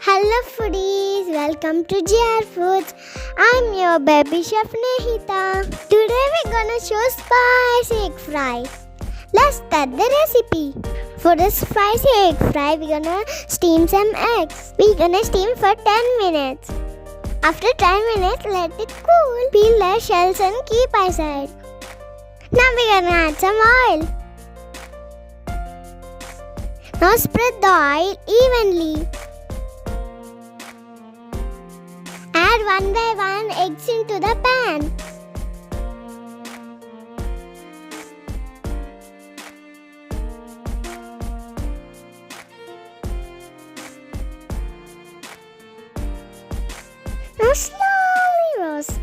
Hello foodies, welcome to GR Foods. I'm your baby chef Nehitha. Today we're gonna show spicy egg fry. Let's start the recipe. For the spicy egg fry, we're gonna steam some eggs. We're gonna steam for 10 minutes. After 10 minutes, let it cool. Peel the shells and keep aside. Now we're gonna add some oil. Now spread the oil evenly. Add one by one eggs into the pan. Now slowly roast.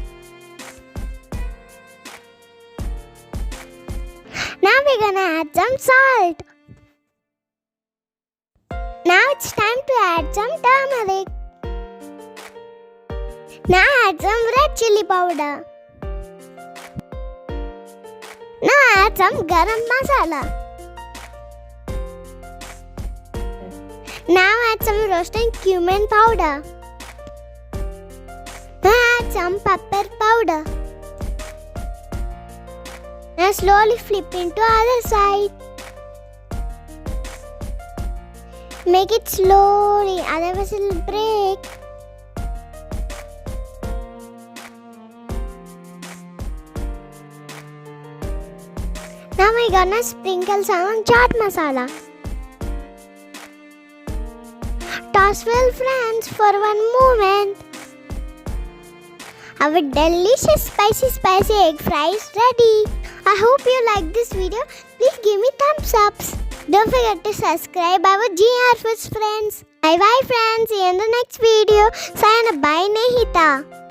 Now we're gonna add some salt. Now it's time to add some turmeric. Now add some red chilli powder. Now add some garam masala. Now add some roasted cumin powder. Now add some pepper powder. Now slowly flip into other side. Make it slowly, otherwise it will break. Now we're gonna sprinkle some chaat masala. Toss well friends for one moment. Our delicious spicy egg fry is ready. I hope you like this video. Please give me thumbs ups. Don't forget to subscribe our GR Foods friends. Bye bye friends. See you in the next video. Sayonara. Bye Nehitha.